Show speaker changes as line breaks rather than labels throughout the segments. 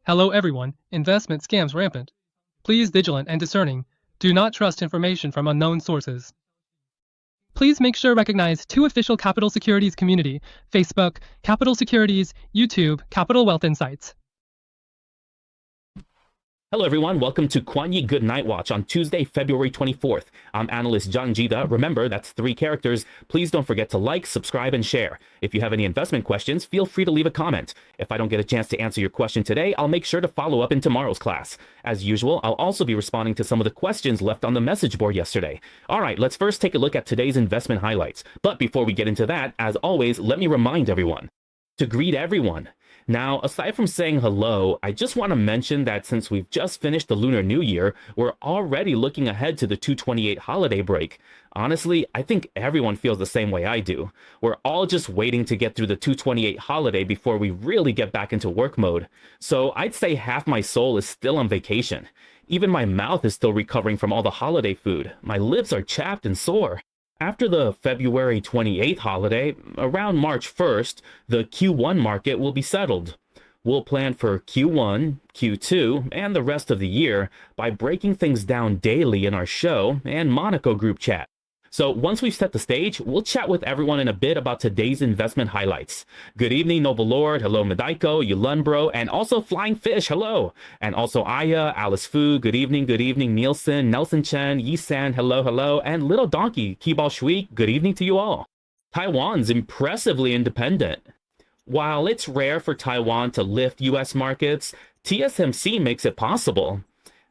Hello everyone, investment scams rampant. Please vigilant and discerning. Do not trust information from unknown sources. Please make sure to recognize 2 official Capital Securities community, Facebook, Capital Securities, YouTube, Capital Wealth Insights.
Hello everyone, welcome to Kwon Good Night Watch on Tuesday, February 24th. I'm analyst Jang Jida. Remember, that's 3 characters. Please don't forget to like, subscribe, and share. If you have any investment questions, feel free to leave a comment. If I don't get a chance to answer your question today, I'll make sure to follow up in tomorrow's class. As usual, I'll also be responding to some of the questions left on the message board yesterday. All right, let's first take a look at today's investment highlights. But before we get into that, as always, let me remind everyone to greet everyone. Now, aside from saying hello, I just want to mention that since we've just finished the Lunar New Year, we're already looking ahead to the 2/28 holiday break. Honestly, I think everyone feels the same way I do. We're all just waiting to get through the 2/28 holiday before we really get back into work mode. So I'd say half my soul is still on vacation. Even my mouth is still recovering from all the holiday food. My lips are chapped and sore. After the February 28th holiday, around March 1st, the Q1 market will be settled. We'll plan for Q1, Q2, and the rest of the year by breaking things down daily in our show and Monaco group chat. So once we've set the stage, we'll chat with everyone in a bit about today's investment highlights. Good evening, Noble Lord. Hello, Medaiko, Yulunbro, and also Flying Fish. Hello. And also Aya, Alice Fu. Good evening, Nielsen, Nelson Chen, Yisan. Hello, hello. And Little Donkey, Kibal Shui. Good evening to you all. Taiwan's impressively independent. While it's rare for Taiwan to lift U.S. markets, TSMC makes it possible.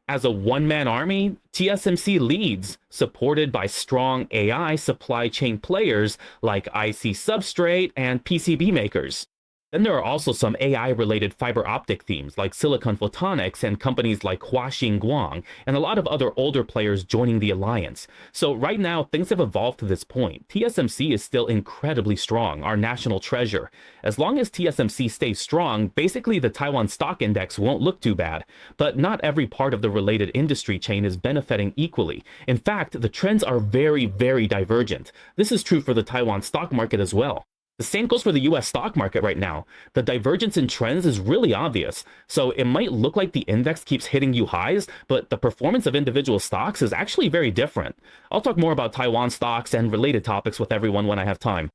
As a one-man army, TSMC leads, supported by strong AI supply chain players like IC Substrate and PCB makers. Then there are also some AI-related fiber optic themes like Silicon Photonics and companies like Huaxin Guang, and a lot of other older players joining the alliance. So right now, things have evolved to this point. TSMC is still incredibly strong, our national treasure. As long as TSMC stays strong, basically the Taiwan Stock Index won't look too bad. But not every part of the related industry chain is benefiting equally. In fact, the trends are very, very divergent. This is true for the Taiwan stock market as well. The same goes for the US stock market right now. The divergence in trends is really obvious. So it might look like the index keeps hitting new highs, but the performance of individual stocks is actually very different. I'll talk more about Taiwan stocks and related topics with everyone when I have time.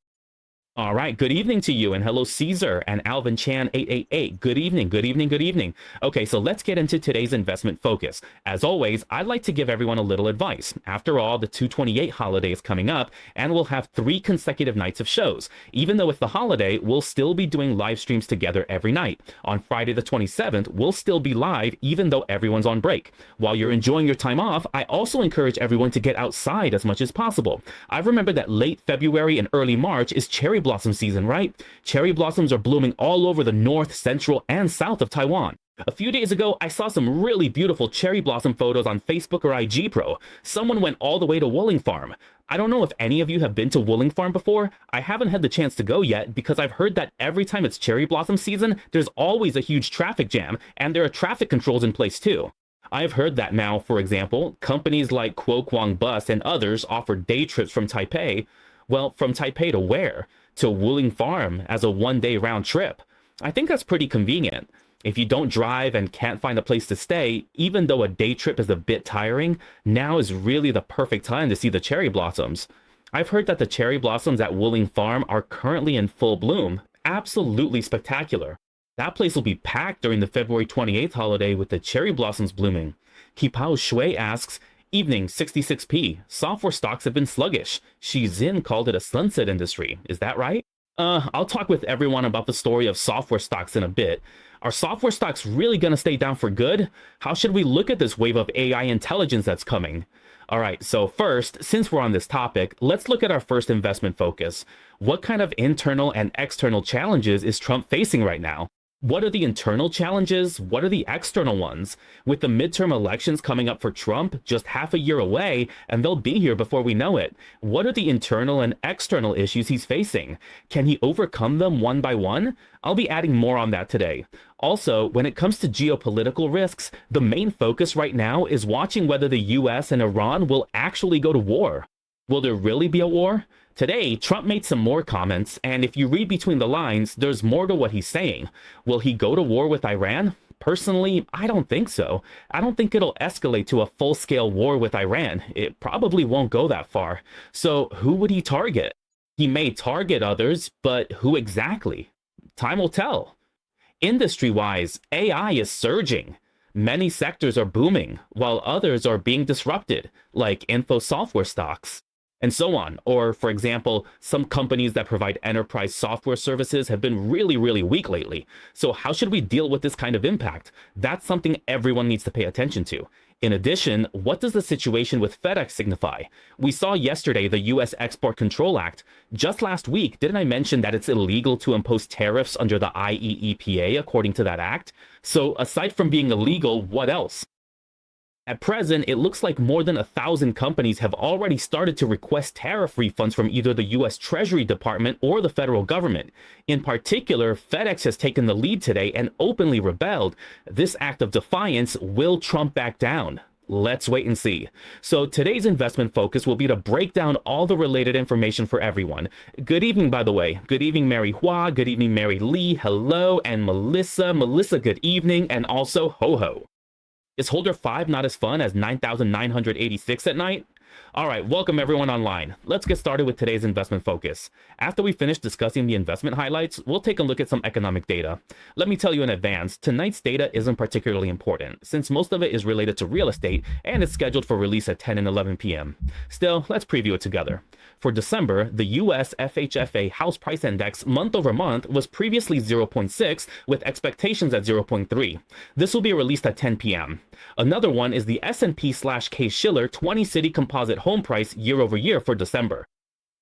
All right, good evening to you, and hello Caesar and Alvin Chan 888. Good evening, good evening, good evening. Okay, so let's get into today's investment focus. As always, I'd like to give everyone a little advice. After all, the 2/28 holiday is coming up, and we'll have 3 consecutive nights of shows. Even though it's the holiday, we'll still be doing live streams together every night. On Friday the 27th, we'll still be live even though everyone's on break. While you're enjoying your time off, I also encourage everyone to get outside as much as possible. I remember that late February and early March is cherry blossom season, right? Cherry blossoms are blooming all over the north, central, and south of Taiwan. A few days ago, I saw some really beautiful cherry blossom photos on Facebook or IG Pro. Someone went all the way to Wuling Farm. I don't know if any of you have been to Wuling Farm before. I haven't had the chance to go yet because I've heard that every time it's cherry blossom season, there's always a huge traffic jam, and there are traffic controls in place too. I've heard that now, for example, companies like Kuokwang Bus and others offer day trips from Taipei. Well, from Taipei to where? To Wuling Farm as a one-day round trip. I think that's pretty convenient. If you don't drive and can't find a place to stay, even though a day trip is a bit tiring, now is really the perfect time to see the cherry blossoms. I've heard that the cherry blossoms at Wuling Farm are currently in full bloom. Absolutely spectacular. That place will be packed during the February 28th holiday with the cherry blossoms blooming. Kipao Shui asks, evening 66p, software stocks have been sluggish. Xi Zin called it a sunset industry. Is that right? I'll talk with everyone about the story of software stocks in a bit. Are software stocks really going to stay down for good? How should we look at this wave of AI intelligence that's coming? All right, so first, since we're on this topic, let's look at our first investment focus. What kind of internal and external challenges is Trump facing right now? What are the internal challenges? What are the external ones? With the midterm elections coming up for Trump just half a year away, and they'll be here before we know it, what are the internal and external issues he's facing? Can he overcome them one by one? I'll be adding more on that today. Also, when it comes to geopolitical risks, the main focus right now is watching whether the US and Iran will actually go to war. Will there really be a war? Today, Trump made some more comments, and if you read between the lines, there's more to what he's saying. Will he go to war with Iran? Personally, I don't think so. I don't think it'll escalate to a full-scale war with Iran. It probably won't go that far. So who would he target? He may target others, but who exactly? Time will tell. Industry-wise, AI is surging. Many sectors are booming, while others are being disrupted, like info software stocks, and so on. Or, for example, some companies that provide enterprise software services have been really weak lately. So how should we deal with this kind of impact? That's something everyone needs to pay attention to. In addition, what does the situation with FedEx signify? We saw yesterday the US Export Control Act. Just last week, didn't I mention that it's illegal to impose tariffs under the IEEPA according to that act? So aside from being illegal, what else? At present, it looks like more than 1,000 companies have already started to request tariff refunds from either the US Treasury Department or the federal government. In particular, FedEx has taken the lead today and openly rebelled. This act of defiance will Trump back down. Let's wait and see. So today's investment focus will be to break down all the related information for everyone. Good evening, by the way. Good evening, Mary Hua. Good evening, Mary Lee. Hello. And Melissa. Melissa, good evening. And also Ho Ho. Is Holder 5 not as fun as 9,986 at night? All right, welcome everyone online. Let's get started with today's investment focus. After we finish discussing the investment highlights, we'll take a look at some economic data. Let me tell you in advance, tonight's data isn't particularly important, since most of it is related to real estate and is scheduled for release at 10 and 11 p.m. Still, let's preview it together. For December, the US FHFA House Price Index month over month was previously 0.6 with expectations at 0.3. This will be released at 10 p.m. Another one is the S&P/Case-Shiller 20-city composite home price year over year for December.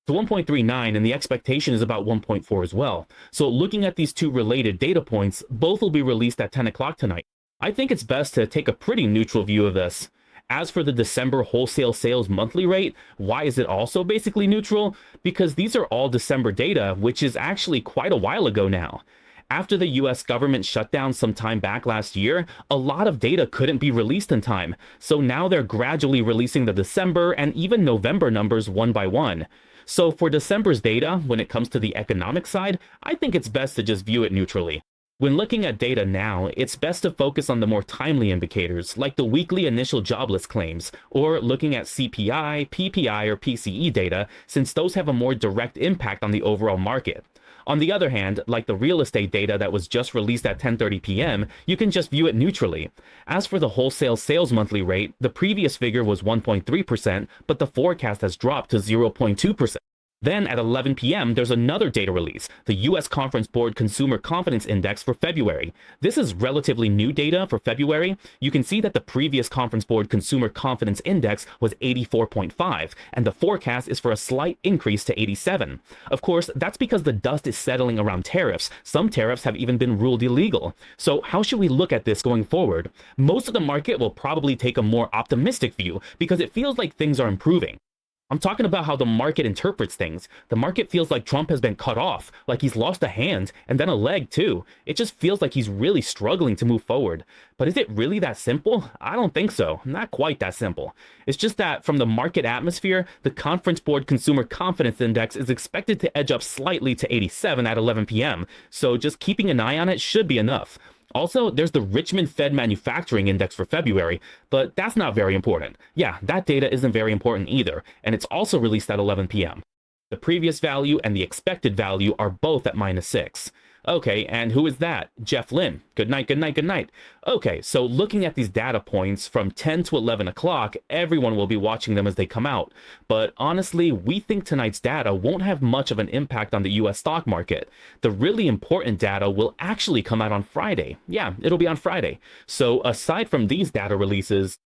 It's 1.39 and the expectation is about 1.4 as well. So looking at these two related data points, both will be released at 10 o'clock tonight. I think it's best to take a pretty neutral view of this. As for the December wholesale sales monthly rate, why is it also basically neutral? Because these are all December data, which is actually quite a while ago now. After the US government shut down some time back last year, a lot of data couldn't be released in time. So now they're gradually releasing the December and even November numbers one by one. So for December's data, when it comes to the economic side, I think it's best to just view it neutrally. When looking at data now, it's best to focus on the more timely indicators, like the weekly initial jobless claims, or looking at CPI, PPI, or PCE data, since those have a more direct impact on the overall market. On the other hand, like the real estate data that was just released at 10:30 p.m., you can just view it neutrally. As for the wholesale sales monthly rate, the previous figure was 1.3%, but the forecast has dropped to 0.2%. Then at 11 p.m., there's another data release, the U.S. Conference Board Consumer Confidence Index for February. This is relatively new data for February. You can see that the previous Conference Board Consumer Confidence Index was 84.5, and the forecast is for a slight increase to 87. Of course, that's because the dust is settling around tariffs. Some tariffs have even been ruled illegal. So how should we look at this going forward? Most of the market will probably take a more optimistic view because it feels like things are improving. I'm talking about how the market interprets things. The market feels like Trump has been cut off, like he's lost a hand and then a leg too. It just feels like he's really struggling to move forward. But is it really that simple? I don't think so. Not quite that simple. It's just that from the market atmosphere, the Conference Board Consumer Confidence Index is expected to edge up slightly to 87 at 11 p.m. So just keeping an eye on it should be enough. Also, there's the Richmond Fed Manufacturing Index for February, but that's not very important. Yeah, that data isn't very important either, and it's also released at 11 p.m. The previous value and the expected value are both at -6. Okay, and who is that? Jeff Lynn. Good night, good night, good night. Okay, so looking at these data points from 10 to 11 o'clock, everyone will be watching them as they come out. But honestly, we think tonight's data won't have much of an impact on the US stock market. The really important data will actually come out on Friday. Yeah, it'll be on Friday. So aside from these data releases,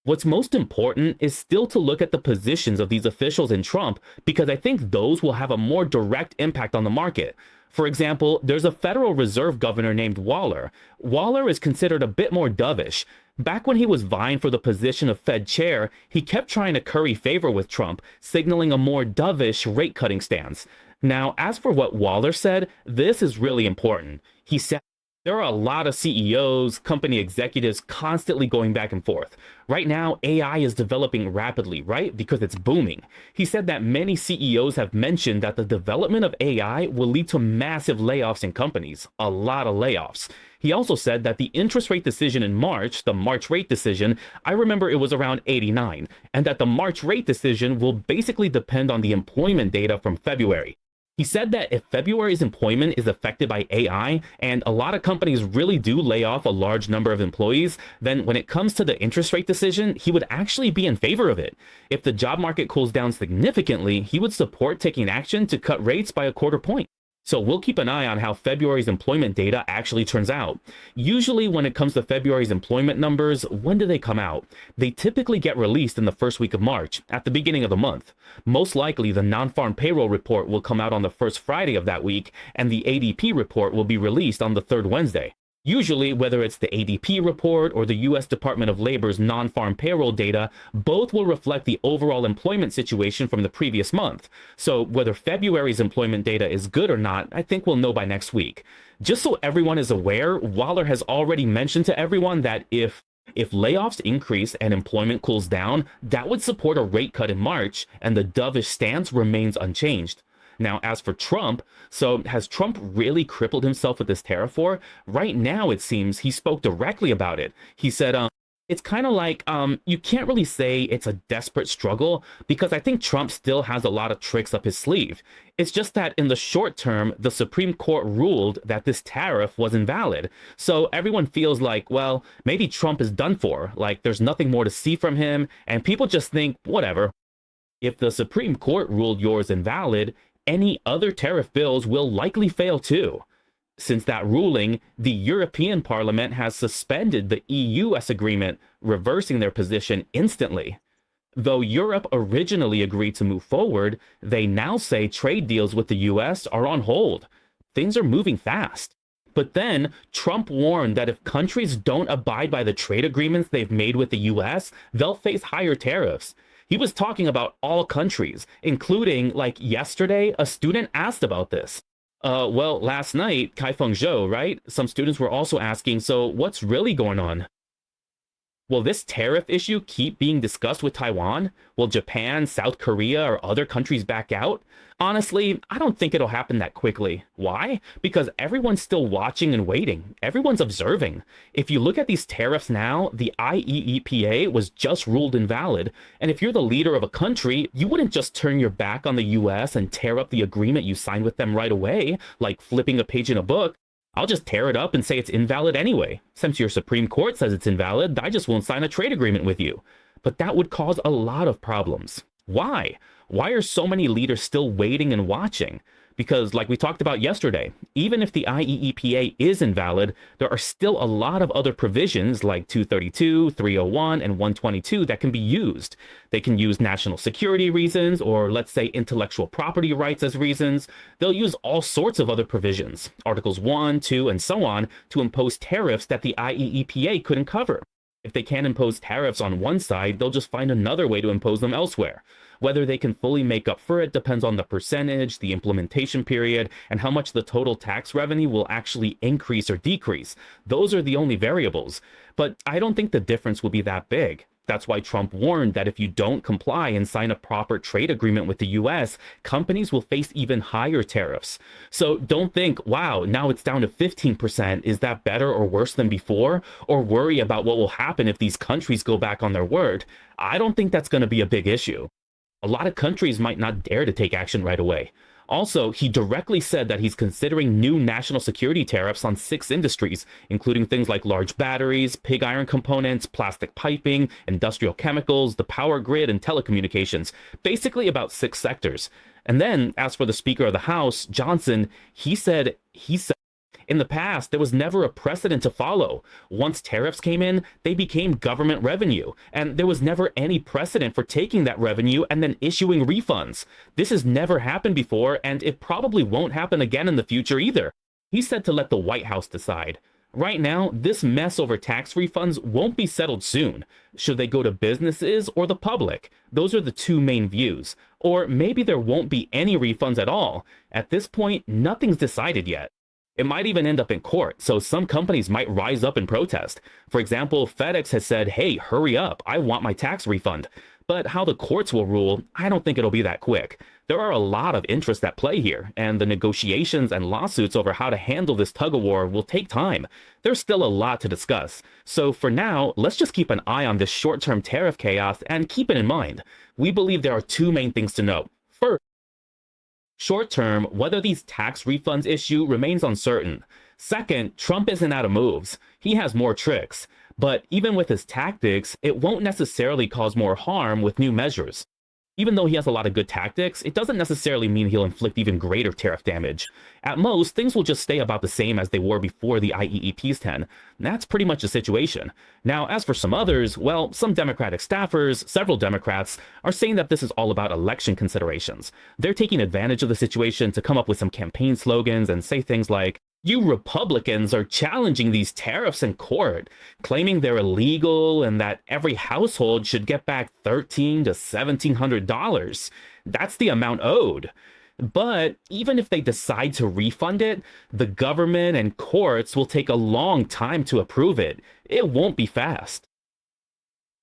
what's most important is still to look at the positions of these officials in Trump, because I think those will have a more direct impact on the market. For example, there's a Federal Reserve governor named Waller. Waller is considered a bit more dovish. Back when he was vying for the position of Fed chair, he kept trying to curry favor with Trump, signaling a more dovish rate-cutting stance. Now, as for what Waller said, this is really important. He said, there are a lot of CEOs, company executives constantly going back and forth. Right now, AI is developing rapidly, right? Because it's booming. He said that many CEOs have mentioned that the development of AI will lead to massive layoffs in companies, a lot of layoffs. He also said that the interest rate decision in March, the March rate decision, I remember it was around 89, and that the March rate decision will basically depend on the employment data from February. He said that if February's employment is affected by AI, and a lot of companies really do lay off a large number of employees, then when it comes to the interest rate decision, he would actually be in favor of it. If the job market cools down significantly, he would support taking action to cut rates by a quarter point. So we'll keep an eye on how February's employment data actually turns out. Usually when it comes to February's employment numbers, when do they come out? They typically get released in the first week of March, at the beginning of the month. Most likely the non-farm payroll report will come out on the first Friday of that week, and the ADP report will be released on the third Wednesday. Usually, whether it's the ADP report or the U.S. Department of Labor's non-farm payroll data, both will reflect the overall employment situation from the previous month. So whether February's employment data is good or not, I think we'll know by next week. Just so everyone is aware, Waller has already mentioned to everyone that if layoffs increase and employment cools down, that would support a rate cut in March, and the dovish stance remains unchanged. Now, as for Trump, so has Trump really crippled himself with this tariff war? Right now, it seems he spoke directly about it. He said, it's kind of like, you can't really say it's a desperate struggle because I think Trump still has a lot of tricks up his sleeve. It's just that in the short term, the Supreme Court ruled that this tariff was invalid. So everyone feels like, well, maybe Trump is done for, like there's nothing more to see from him, and people just think, whatever. If the Supreme Court ruled yours invalid, any other tariff bills will likely fail too. Since that ruling, the European Parliament has suspended the EU-US agreement, reversing their position instantly. Though Europe originally agreed to move forward, they now say trade deals with the US are on hold. Things are moving fast. But then Trump warned that if countries don't abide by the trade agreements they've made with the US, they'll face higher tariffs. He was talking about all countries, including, like yesterday, a student asked about this. Well, last night, Kai-Feng Zhou, right? Some students were also asking, so what's really going on? Will this tariff issue keep being discussed with Taiwan? Will Japan, South Korea, or other countries back out? Honestly, I don't think it'll happen that quickly. Why? Because everyone's still watching and waiting. Everyone's observing. If you look at these tariffs now, the IEEPA was just ruled invalid. And if you're the leader of a country, you wouldn't just turn your back on the US and tear up the agreement you signed with them right away, like flipping a page in a book. I'll just tear it up and say it's invalid anyway. Since your Supreme Court says it's invalid, I just won't sign a trade agreement with you. But that would cause a lot of problems. Why? Why are so many leaders still waiting and watching? Because like we talked about yesterday, even if the IEEPA is invalid, there are still a lot of other provisions like 232, 301, and 122 that can be used. They can use national security reasons, or let's say intellectual property rights as reasons. They'll use all sorts of other provisions, Articles 1, 2, and so on, to impose tariffs that the IEEPA couldn't cover. If they can't impose tariffs on one side, they'll just find another way to impose them elsewhere. Whether they can fully make up for it depends on the percentage, the implementation period, and how much the total tax revenue will actually increase or decrease. Those are the only variables. But I don't think the difference will be that big. That's why Trump warned that if you don't comply and sign a proper trade agreement with the US, companies will face even higher tariffs. So don't think, wow, now it's down to 15%. Is that better or worse than before? Or worry about what will happen if these countries go back on their word. I don't think that's going to be a big issue. A lot of countries might not dare to take action right away. Also, he directly said that he's considering new national security tariffs on 6 industries, including things like large batteries, pig iron components, plastic piping, industrial chemicals, the power grid, and telecommunications, basically about 6 sectors. And then, as for the Speaker of the House, Johnson, he said In the past, there was never a precedent to follow. Once tariffs came in, they became government revenue, and there was never any precedent for taking that revenue and then issuing refunds. This has never happened before, and it probably won't happen again in the future either. He said to let the White House decide. Right now, this mess over tax refunds won't be settled soon. Should they go to businesses or the public? Those are the two main views. Or maybe there won't be any refunds at all. At this point, nothing's decided yet. It might even end up in court, so some companies might rise up and protest. For example, FedEx has said, hey, hurry up, I want my tax refund. But how the courts will rule, I don't think it'll be that quick. There are a lot of interests at play here, and the negotiations and lawsuits over how to handle this tug-of-war will take time. There's still a lot to discuss. So for now, let's just keep an eye on this short-term tariff chaos and keep it in mind. We believe there are two main things to note. First, short term, whether these tax refunds issue remains uncertain. Second, Trump isn't out of moves. He has more tricks. But even with his tactics, it won't necessarily cause more harm with new measures. Even though he has a lot of good tactics, it doesn't necessarily mean he'll inflict even greater tariff damage. At most, things will just stay about the same as they were before the IEEP's 10. That's pretty much the situation. Now, as for some others, well, some Democratic staffers, several Democrats, are saying that this is all about election considerations. They're taking advantage of the situation to come up with some campaign slogans and say things like, you Republicans are challenging these tariffs in court, claiming they're illegal and that every household should get back $1,300 to $1,700. That's the amount owed. But even if they decide to refund it, the government and courts will take a long time to approve it. It won't be fast.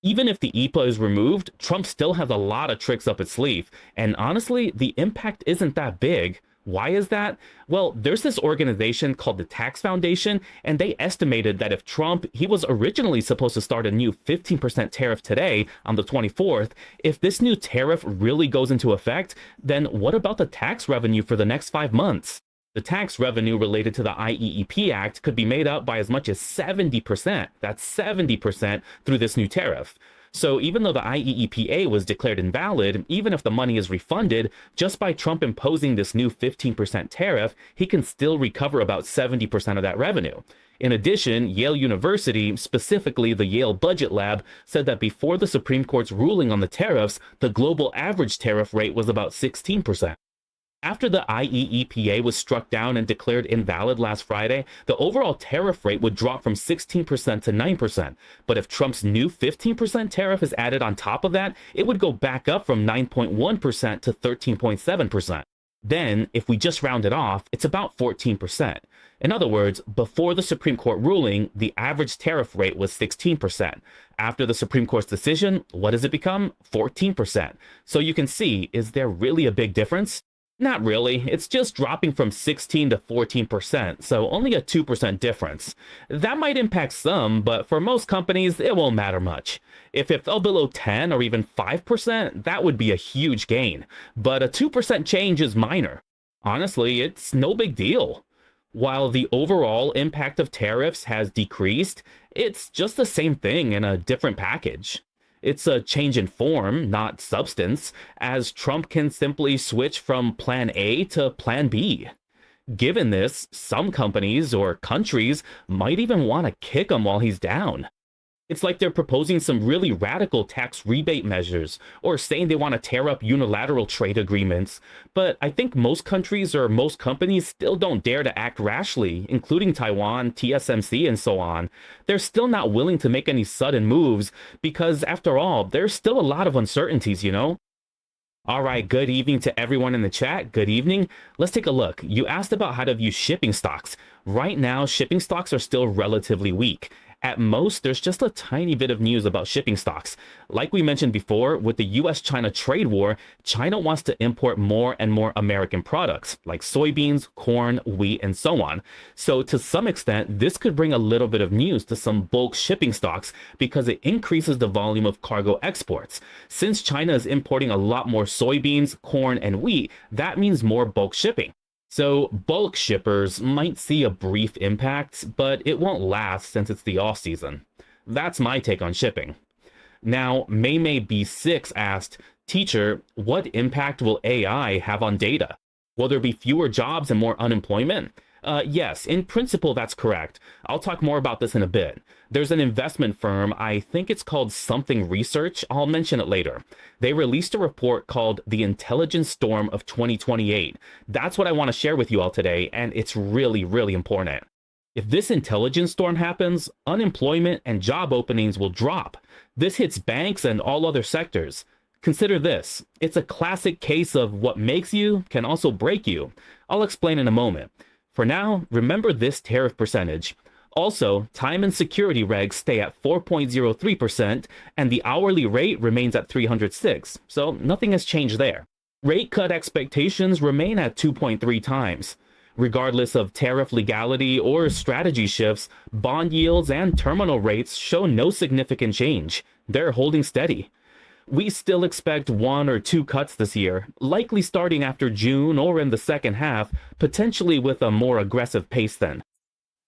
Even if the EPA is removed, Trump still has a lot of tricks up his sleeve. And honestly, the impact isn't that big. Why is that? Well, there's this organization called the Tax Foundation, and they estimated that if Trump, he was originally supposed to start a new 15% tariff today on the 24th, if this new tariff really goes into effect, then what about the tax revenue for the next 5 months? The tax revenue related to the IEEP Act could be made up by as much as 70%. That's 70% through this new tariff. So even though the IEEPA was declared invalid, even if the money is refunded, just by Trump imposing this new 15% tariff, he can still recover about 70% of that revenue. In addition, Yale University, specifically the Yale Budget Lab, said that before the Supreme Court's ruling on the tariffs, the global average tariff rate was about 16%. After the IEEPA was struck down and declared invalid last Friday, the overall tariff rate would drop from 16% to 9%. But if Trump's new 15% tariff is added on top of that, it would go back up from 9.1% to 13.7%. Then, if we just round it off, it's about 14%. In other words, before the Supreme Court ruling, the average tariff rate was 16%. After the Supreme Court's decision, what does it become? 14%. So you can see, is there really a big difference? Not really. It's just dropping from 16 to 14%, so only a 2% difference. That might impact some, but for most companies, it won't matter much. If it fell below 10 or even 5%, that would be a huge gain, but a 2% change is minor. Honestly, it's no big deal. While the overall impact of tariffs has decreased, it's just the same thing in a different package. It's a change in form, not substance, as Trump can simply switch from Plan A to Plan B. Given this, some companies or countries might even want to kick him while he's down. It's like they're proposing some really radical tax rebate measures or saying they want to tear up unilateral trade agreements. But I think most countries or most companies still don't dare to act rashly, including Taiwan, TSMC, and so on. They're still not willing to make any sudden moves because, after all, there's still a lot of uncertainties, you know? All right, good evening to everyone in the chat. Good evening. Let's take a look. You asked about how to view shipping stocks. Right now, shipping stocks are still relatively weak. At most, there's just a tiny bit of news about shipping stocks. Like we mentioned before, with the US-China trade war, China wants to import more and more American products, like soybeans, corn, wheat, and so on. So to some extent, this could bring a little bit of news to some bulk shipping stocks because it increases the volume of cargo exports. Since China is importing a lot more soybeans, corn, and wheat, that means more bulk shipping. So bulk shippers might see a brief impact, but it won't last since it's the off season. That's my take on shipping. Now, Maymay B6 asked, Teacher, what impact will AI have on data? Will there be fewer jobs and more unemployment? Yes, in principle, that's correct. I'll talk more about this in a bit. There's an investment firm, I think it's called Something Research. I'll mention it later. They released a report called The Intelligence Storm of 2028. That's what I want to share with you all today, and it's really, really important. If this intelligence storm happens, unemployment and job openings will drop. This hits banks and all other sectors. Consider this. It's a classic case of what makes you can also break you. I'll explain in a moment. For now, remember this tariff percentage. Also, time and security regs stay at 4.03%, and the hourly rate remains at 306, so nothing has changed there. Rate cut expectations remain at 2.3 times. Regardless of tariff legality or strategy shifts, bond yields and terminal rates show no significant change. They're holding steady. We still expect 1 or 2 cuts this year, likely starting after June or in the second half, potentially with a more aggressive pace then.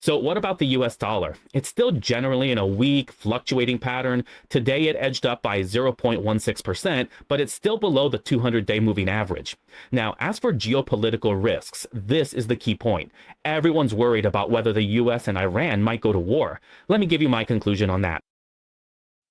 So what about the US dollar? It's still generally in a weak, fluctuating pattern. Today it edged up by 0.16%, but it's still below the 200-day moving average. Now, as for geopolitical risks, this is the key point. Everyone's worried about whether the US and Iran might go to war. Let me give you my conclusion on that.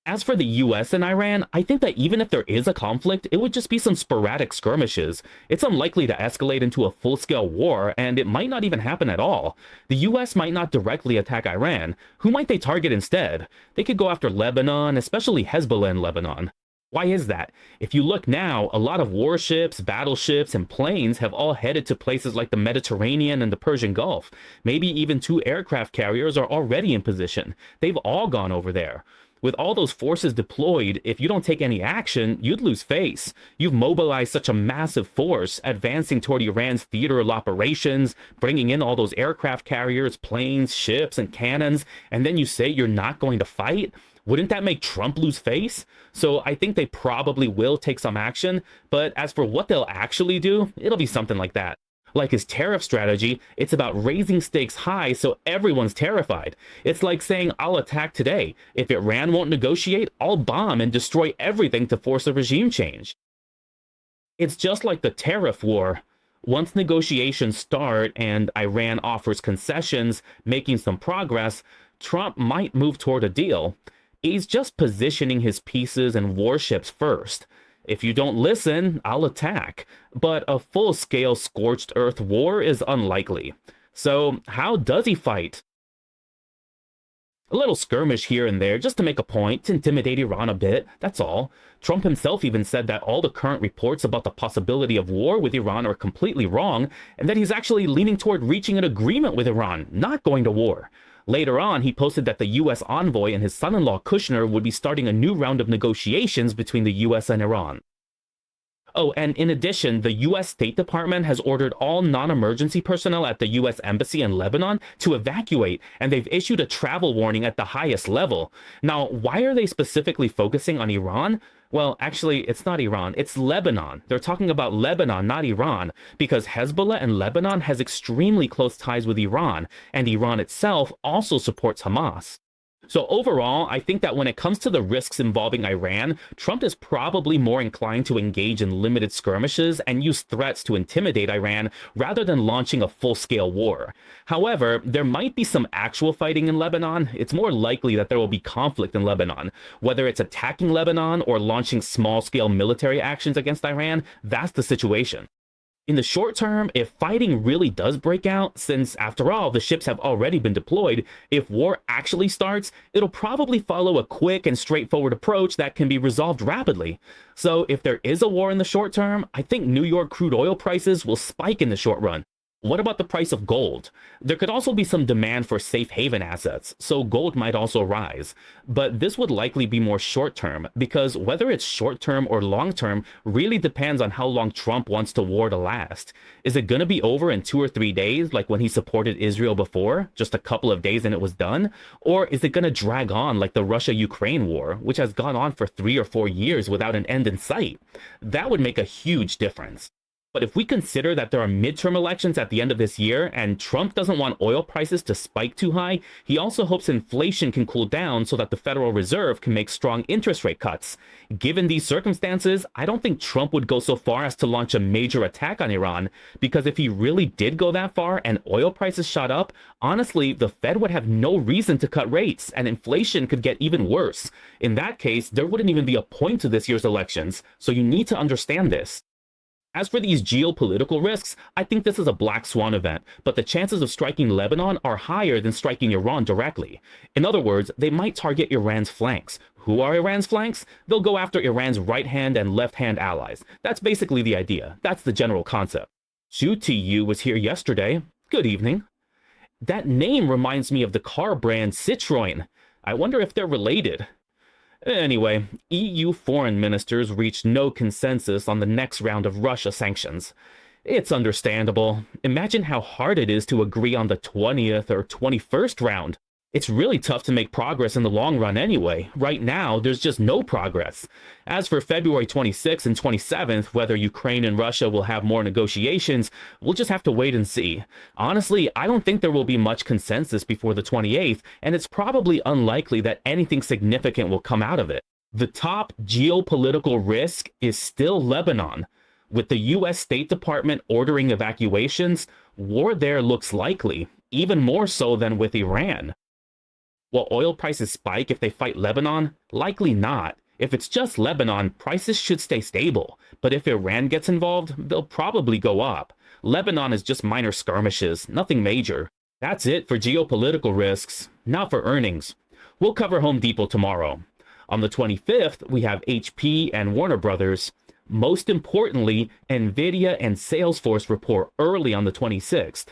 As for the US and Iran, I think that even if there is a conflict, it would just be some sporadic skirmishes. It's unlikely to escalate into a full-scale war, and it might not even happen at all. The US might not directly attack Iran. Who might they target instead? They could go after Lebanon, especially Hezbollah in Lebanon. Why is that? If you look now, a lot of warships, battleships, and planes have all headed to places like the Mediterranean and the Persian Gulf. Maybe even 2 aircraft carriers are already in position. They've all gone over there. With all those forces deployed, if you don't take any action, you'd lose face. You've mobilized such a massive force, advancing toward Iran's theater of operations, bringing in all those aircraft carriers, planes, ships, and cannons, and then you say you're not going to fight? Wouldn't that make Trump lose face? So I think they probably will take some action, but as for what they'll actually do, it'll be something like that. Like his tariff strategy, it's about raising stakes high so everyone's terrified. It's like saying, I'll attack today. If Iran won't negotiate, I'll bomb and destroy everything to force a regime change. It's just like the tariff war. Once negotiations start and Iran offers concessions, making some progress, Trump might move toward a deal. He's just positioning his pieces and warships first. If you don't listen, I'll attack. But a full-scale scorched earth war is unlikely. So how does he fight? A little skirmish here and there just to make a point, to intimidate Iran a bit, that's all. Trump himself even said that all the current reports about the possibility of war with Iran are completely wrong, and that he's actually leaning toward reaching an agreement with Iran, not going to war. Later on, he posted that the U.S. envoy and his son-in-law Kushner would be starting a new round of negotiations between the U.S. and Iran. Oh, and in addition, the U.S. State Department has ordered all non-emergency personnel at the U.S. Embassy in Lebanon to evacuate, and they've issued a travel warning at the highest level. Now, why are they specifically focusing on Iran? Well, actually, it's not Iran, it's Lebanon. They're talking about Lebanon, not Iran, because Hezbollah in Lebanon has extremely close ties with Iran, and Iran itself also supports Hamas. So overall, I think that when it comes to the risks involving Iran, Trump is probably more inclined to engage in limited skirmishes and use threats to intimidate Iran rather than launching a full-scale war. However, there might be some actual fighting in Lebanon. It's more likely that there will be conflict in Lebanon. Whether it's attacking Lebanon or launching small-scale military actions against Iran, that's the situation. In the short term, if fighting really does break out, since after all, the ships have already been deployed, if war actually starts, it'll probably follow a quick and straightforward approach that can be resolved rapidly. So if there is a war in the short term, I think New York crude oil prices will spike in the short run. What about the price of gold? There could also be some demand for safe haven assets, so gold might also rise. But this would likely be more short-term, because whether it's short-term or long-term really depends on how long Trump wants the war to last. Is it going to be over in 2 or 3 days, like when he supported Israel before, just a couple of days and it was done? Or is it going to drag on like the Russia-Ukraine war, which has gone on for 3 or 4 years without an end in sight? That would make a huge difference. But if we consider that there are midterm elections at the end of this year and Trump doesn't want oil prices to spike too high, he also hopes inflation can cool down so that the Federal Reserve can make strong interest rate cuts. Given these circumstances, I don't think Trump would go so far as to launch a major attack on Iran, because if he really did go that far and oil prices shot up, honestly, the Fed would have no reason to cut rates and inflation could get even worse. In that case, there wouldn't even be a point to this year's elections, so you need to understand this. As for these geopolitical risks, I think this is a black swan event, but the chances of striking Lebanon are higher than striking Iran directly. In other words, they might target Iran's flanks. Who are Iran's flanks? They'll go after Iran's right-hand and left-hand allies. That's basically the idea. That's the general concept. Xu Tiyu was here yesterday. Good evening. That name reminds me of the car brand Citroën. I wonder if they're related. Anyway, EU foreign ministers reached no consensus on the next round of Russia sanctions. It's understandable. Imagine how hard it is to agree on the 20th or 21st round. It's really tough to make progress in the long run anyway. Right now, there's just no progress. As for February 26th and 27th, whether Ukraine and Russia will have more negotiations, we'll just have to wait and see. Honestly, I don't think there will be much consensus before the 28th, and it's probably unlikely that anything significant will come out of it. The top geopolitical risk is still Lebanon. With the US State Department ordering evacuations, war there looks likely, even more so than with Iran. Will oil prices spike if they fight Lebanon? Likely not. If it's just Lebanon, prices should stay stable. But if Iran gets involved, they'll probably go up. Lebanon is just minor skirmishes, nothing major. That's it for geopolitical risks. Now for earnings. We'll cover Home Depot tomorrow. On the 25th, we have HP and Warner Brothers. Most importantly, Nvidia and Salesforce report early on the 26th.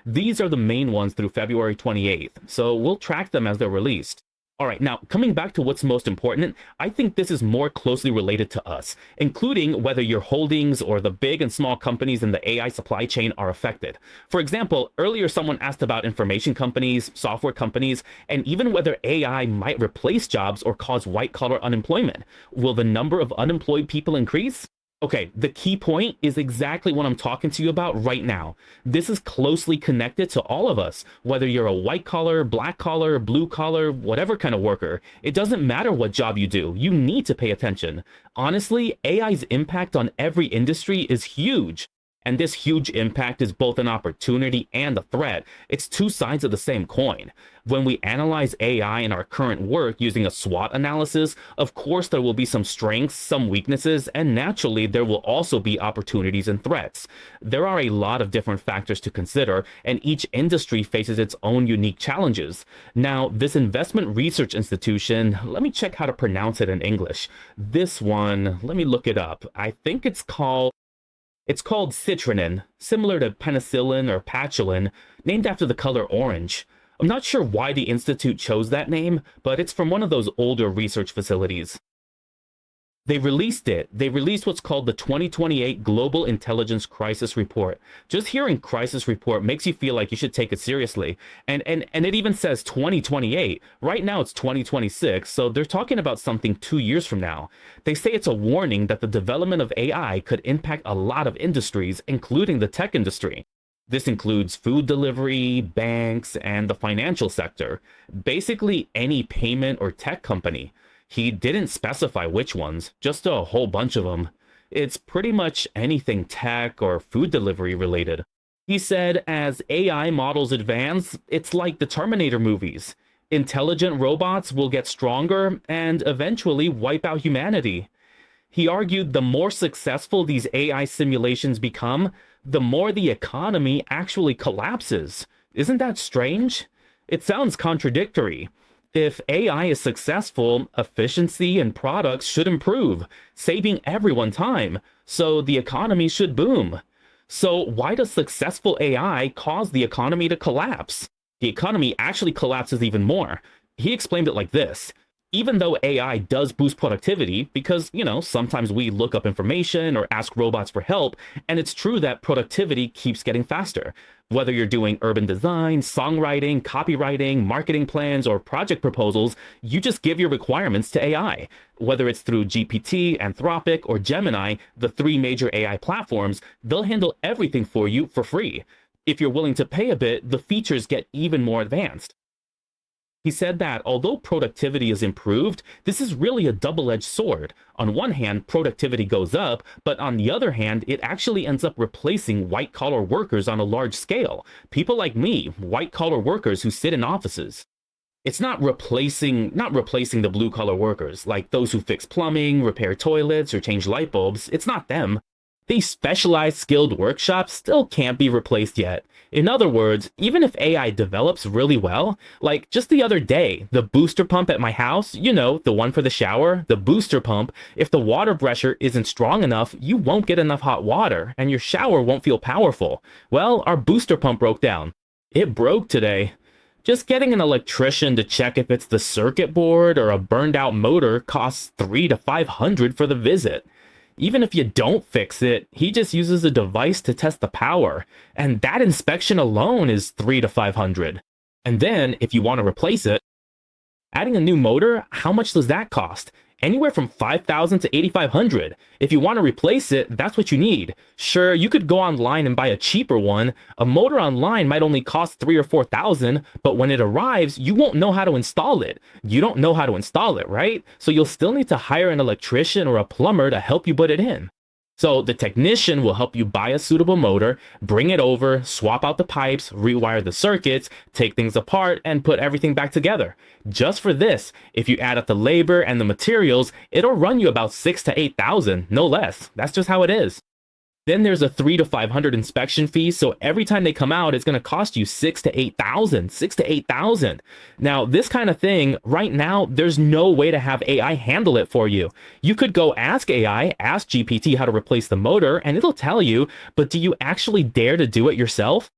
These are the main ones through February 28th, so we'll track them as they're released. All right, now coming back to what's most important, I think this is more closely related to us, including whether your holdings or the big and small companies in the AI supply chain are affected. For example, earlier someone asked about information companies, software companies, and even whether AI might replace jobs or cause white-collar unemployment. Will the number of unemployed people increase? Okay, the key point is exactly what I'm talking to you about right now. This is closely connected to all of us, whether you're a white collar, black collar, blue collar, whatever kind of worker. It doesn't matter what job you do, you need to pay attention. Honestly, AI's impact on every industry is huge. And this huge impact is both an opportunity and a threat. It's two sides of the same coin. When we analyze AI in our current work using a SWOT analysis, of course there will be some strengths, some weaknesses, and naturally there will also be opportunities and threats. There are a lot of different factors to consider, and each industry faces its own unique challenges. Now, this investment research institution, let me check how to pronounce it in English. This one, let me look it up. I think it's called citrinin, similar to penicillin or patulin, named after the color orange. I'm not sure why the institute chose that name, but it's from one of those older research facilities. They released what's called the 2028 Global Intelligence Crisis Report. Just hearing crisis report makes you feel like you should take it seriously. And it even says 2028. Right now it's 2026, so they're talking about something 2 years from now. They say it's a warning that the development of AI could impact a lot of industries, including the tech industry. This includes food delivery, banks, and the financial sector. Basically any payment or tech company. He didn't specify which ones, just a whole bunch of them. It's pretty much anything tech or food delivery related. He said, as AI models advance, it's like the Terminator movies. Intelligent robots will get stronger and eventually wipe out humanity. He argued the more successful these AI simulations become, the more the economy actually collapses. Isn't that strange? It sounds contradictory. If AI is successful, efficiency and products should improve, saving everyone time, so the economy should boom. So why does successful AI cause the economy to collapse? The economy actually collapses even more. He explained it like this. Even though AI does boost productivity, because, sometimes we look up information or ask robots for help, and it's true that productivity keeps getting faster. Whether you're doing urban design, songwriting, copywriting, marketing plans, or project proposals, you just give your requirements to AI. Whether it's through GPT, Anthropic, or Gemini, the three major AI platforms, they'll handle everything for you for free. If you're willing to pay a bit, the features get even more advanced. He said that although productivity is improved, this is really a double-edged sword. On one hand, productivity goes up, but on the other hand, it actually ends up replacing white-collar workers on a large scale. People like me, white-collar workers who sit in offices. It's not replacing the blue-collar workers, like those who fix plumbing, repair toilets, or change light bulbs. It's not them. These specialized skilled workshops still can't be replaced yet. In other words, even if AI develops really well, like just the other day, the booster pump at my house, the one for the shower, the booster pump, if the water pressure isn't strong enough, you won't get enough hot water and your shower won't feel powerful. Well, our booster pump broke down. It broke today. Just getting an electrician to check if it's the circuit board or a burned out motor costs $300 to $500 for the visit. Even if you don't fix it, he just uses a device to test the power, and that inspection alone is $300 to $500. And then, if you want to replace it, adding a new motor, how much does that cost? Anywhere from $5,000 to $8,500. If you want to replace it, that's what you need. Sure, you could go online and buy a cheaper one. A motor online might only cost $3,000 or $4,000, but when it arrives, you won't know how to install it. You don't know how to install it, right? So you'll still need to hire an electrician or a plumber to help you put it in. So the technician will help you buy a suitable motor, bring it over, swap out the pipes, rewire the circuits, take things apart, and put everything back together. Just for this, if you add up the labor and the materials, it'll run you about $6,000 to $8,000, no less. That's just how it is. Then there's a $300 to $500 inspection fee, so every time they come out, it's going to cost you $6,000 to $8,000, $6,000 to $8,000. Now, this kind of thing, right now, there's no way to have AI handle it for you. You could go ask AI, ask GPT how to replace the motor, and it'll tell you, but do you actually dare to do it yourself?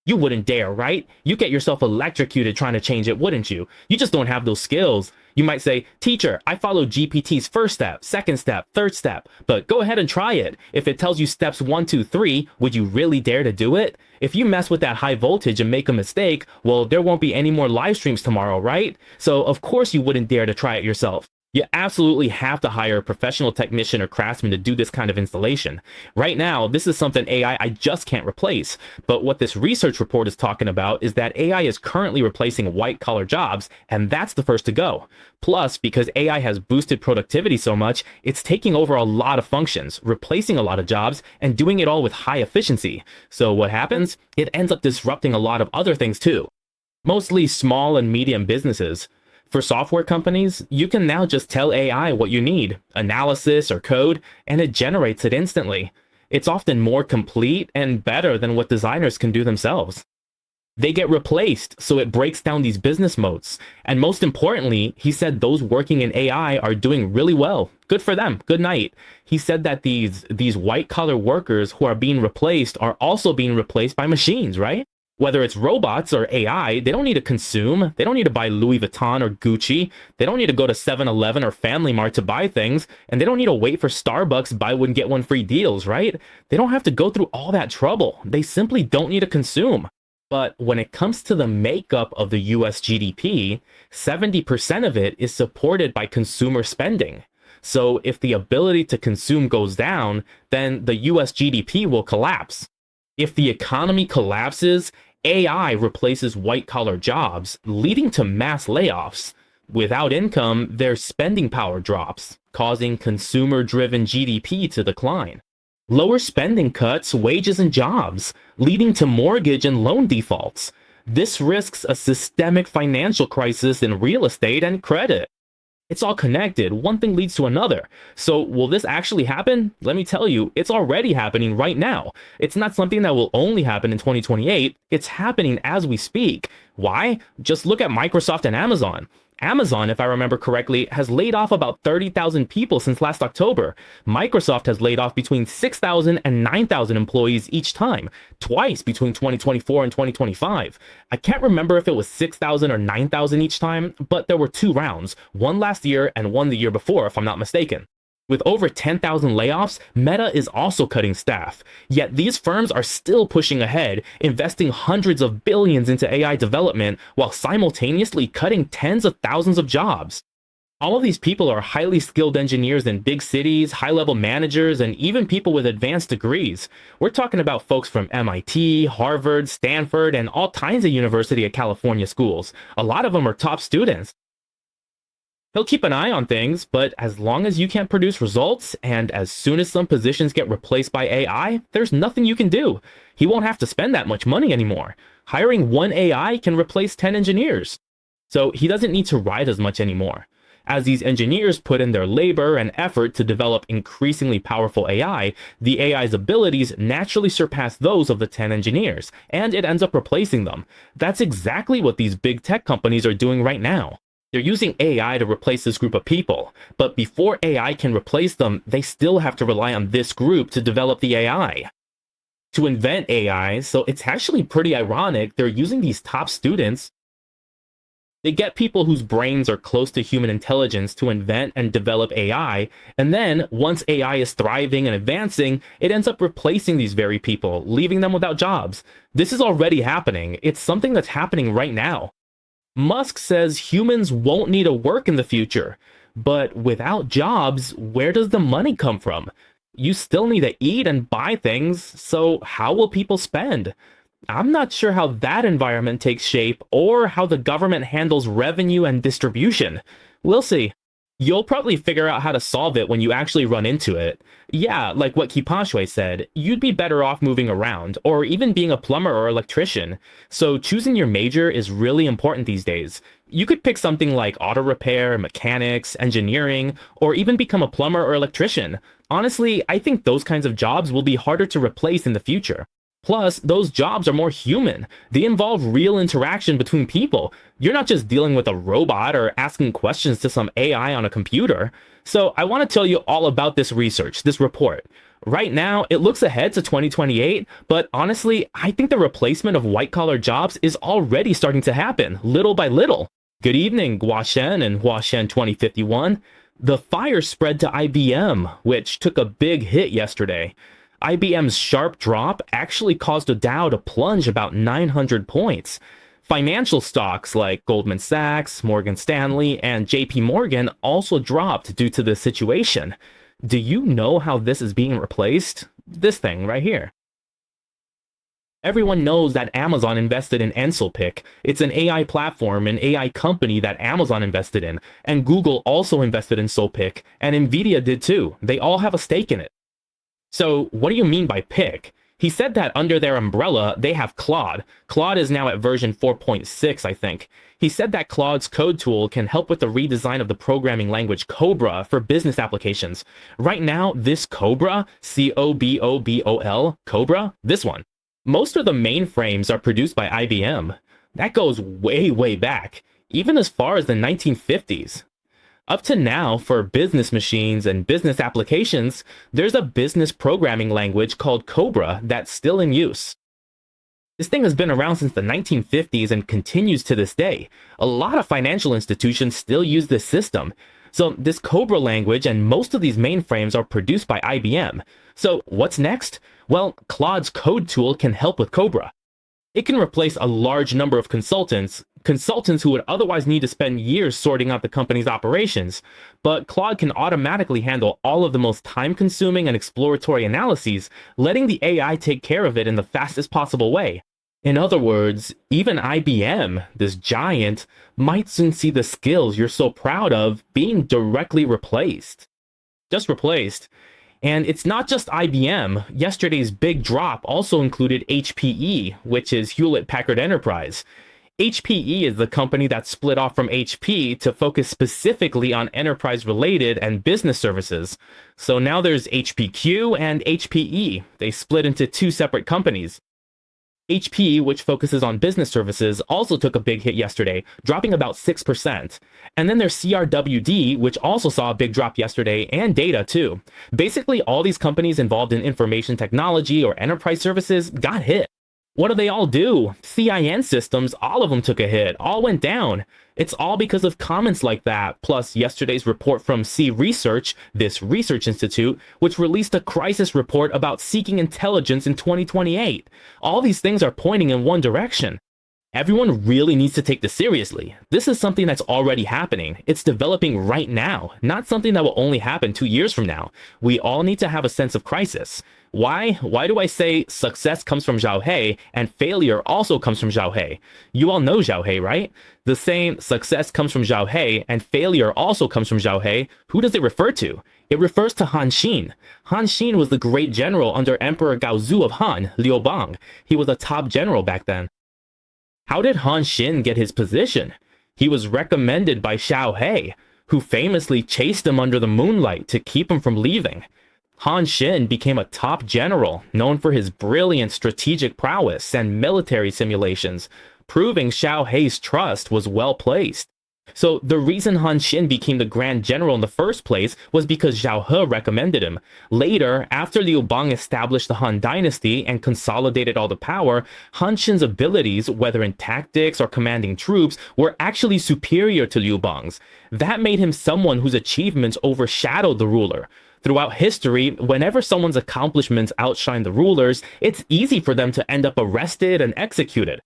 You wouldn't dare, right? You get yourself electrocuted trying to change it, wouldn't you? You just don't have those skills. You might say, teacher, I followed GPT's first step, second step, third step, but go ahead and try it. If it tells you steps 1, 2, 3, would you really dare to do it? If you mess with that high voltage and make a mistake, well, there won't be any more live streams tomorrow, right? So of course you wouldn't dare to try it yourself. You absolutely have to hire a professional technician or craftsman to do this kind of installation. Right now, this is something I just can't replace. But what this research report is talking about is that AI is currently replacing white-collar jobs, and that's the first to go. Plus, because AI has boosted productivity so much, it's taking over a lot of functions, replacing a lot of jobs, and doing it all with high efficiency. So what happens? It ends up disrupting a lot of other things too. Mostly small and medium businesses. For software companies, you can now just tell AI what you need, analysis or code, and it generates it instantly. It's often more complete and better than what designers can do themselves. They get replaced, so it breaks down these business moats. And most importantly, he said those working in AI are doing really well. Good for them. Good night. He said that these white-collar workers who are being replaced are also being replaced by machines, right? Whether it's robots or AI, they don't need to consume. They don't need to buy Louis Vuitton or Gucci. They don't need to go to 7-Eleven or Family Mart to buy things. And they don't need to wait for Starbucks buy one get one free deals, right? They don't have to go through all that trouble. They simply don't need to consume. But when it comes to the makeup of the US GDP, 70% of it is supported by consumer spending. So if the ability to consume goes down, then the US GDP will collapse. If the economy collapses, AI replaces white-collar jobs, leading to mass layoffs. Without income, their spending power drops, causing consumer-driven GDP to decline. Lower spending cuts wages and jobs, leading to mortgage and loan defaults. This risks a systemic financial crisis in real estate and credit. It's all connected. One thing leads to another. So will this actually happen? Let me tell you, it's already happening right now. It's not something that will only happen in 2028. It's happening as we speak. Why? Just look at Microsoft and Amazon. Amazon, if I remember correctly, has laid off about 30,000 people since last October. Microsoft has laid off between 6,000 and 9,000 employees each time, twice between 2024 and 2025. I can't remember if it was 6,000 or 9,000 each time, but there were two rounds, one last year and one the year before, if I'm not mistaken. With over 10,000 layoffs, Meta is also cutting staff. Yet these firms are still pushing ahead, investing hundreds of billions into AI development while simultaneously cutting tens of thousands of jobs. All of these people are highly skilled engineers in big cities, high-level managers, and even people with advanced degrees. We're talking about folks from MIT, Harvard, Stanford, and all kinds of University of California schools. A lot of them are top students. He'll keep an eye on things, but as long as you can't produce results, and as soon as some positions get replaced by AI, there's nothing you can do. He won't have to spend that much money anymore. Hiring one AI can replace 10 engineers. So he doesn't need to write as much anymore. As these engineers put in their labor and effort to develop increasingly powerful AI, the AI's abilities naturally surpass those of the 10 engineers, and it ends up replacing them. That's exactly what these big tech companies are doing right now. They're using AI to replace this group of people, but before AI can replace them, they still have to rely on this group to develop the AI. To invent AI, so it's actually pretty ironic, they're using these top students. They get people whose brains are close to human intelligence to invent and develop AI, and then, once AI is thriving and advancing, it ends up replacing these very people, leaving them without jobs. This is already happening. It's something that's happening right now. Musk says humans won't need to work in the future, but without jobs, where does the money come from? You still need to eat and buy things, so how will people spend? I'm not sure how that environment takes shape or how the government handles revenue and distribution. We'll see. You'll probably figure out how to solve it when you actually run into it. Yeah, like what Kipashwe said, you'd be better off moving around, or even being a plumber or electrician. So choosing your major is really important these days. You could pick something like auto repair, mechanics, engineering, or even become a plumber or electrician. Honestly, I think those kinds of jobs will be harder to replace in the future. Plus, those jobs are more human. They involve real interaction between people. You're not just dealing with a robot or asking questions to some AI on a computer. So I want to tell you all about this research, this report. Right now, it looks ahead to 2028, but honestly, I think the replacement of white-collar jobs is already starting to happen, little by little. Good evening, Guashen and Huashen 2051. The fire spread to IBM, which took a big hit yesterday. IBM's sharp drop actually caused the Dow to plunge about 900 points. Financial stocks like Goldman Sachs, Morgan Stanley, and JP Morgan also dropped due to this situation. Do you know how this is being replaced? This thing right here. Everyone knows that Amazon invested in Enselpick. It's an AI platform, an AI company that Amazon invested in, and Google also invested in Solpick, and Nvidia did too. They all have a stake in it. So what do you mean by pick? He said that under their umbrella, they have Claude. Claude is now at version 4.6, I think. He said that Claude's code tool can help with the redesign of the programming language Cobra for business applications. Right now, this Cobra, C-O-B-O-B-O-L, Cobra, this one. Most of the mainframes are produced by IBM. That goes way, way back, even as far as the 1950s. Up to now, for business machines and business applications, there's a business programming language called Cobra that's still in use. This thing has been around since the 1950s and continues to this day. A lot of financial institutions still use this system. So this Cobra language and most of these mainframes are produced by IBM. So what's next? Well, Claude's code tool can help with Cobra. It can replace a large number of consultants who would otherwise need to spend years sorting out the company's operations. But Claude can automatically handle all of the most time-consuming and exploratory analyses, letting the AI take care of it in the fastest possible way. In other words, even IBM, this giant, might soon see the skills you're so proud of being directly replaced. Just replaced. And it's not just IBM. Yesterday's big drop also included HPE, which is Hewlett-Packard Enterprise. HPE is the company that split off from HP to focus specifically on enterprise-related and business services. So now there's HPQ and HPE. They split into two separate companies. HP, which focuses on business services, also took a big hit yesterday, dropping about 6%. And then there's CRWD, which also saw a big drop yesterday, and Data too. Basically, all these companies involved in information technology or enterprise services got hit. What do they all do? CIN systems, all of them took a hit, all went down. It's all because of comments like that, plus yesterday's report from C Research, this research institute, which released a crisis report about seeking intelligence in 2028. All these things are pointing in one direction. Everyone really needs to take this seriously. This is something that's already happening. It's developing right now, not something that will only happen 2 years from now. We all need to have a sense of crisis. Why? Why do I say success comes from Zhao He and failure also comes from Zhao He? You all know Zhao He, right? The same success comes from Zhao He and failure also comes from Zhao He. Who does it refer to? It refers to Han Xin. Han Xin was the great general under Emperor Gaozu of Han, Liu Bang. He was a top general back then. How did Han Xin get his position? He was recommended by Zhao He, who famously chased him under the moonlight to keep him from leaving. Han Xin became a top general, known for his brilliant strategic prowess and military simulations, proving Zhao He's trust was well placed. So the reason Han Xin became the Grand General in the first place was because Zhao He recommended him. Later, after Liu Bang established the Han Dynasty and consolidated all the power, Han Xin's abilities, whether in tactics or commanding troops, were actually superior to Liu Bang's. That made him someone whose achievements overshadowed the ruler. Throughout history, whenever someone's accomplishments outshine the ruler's, it's easy for them to end up arrested and executed.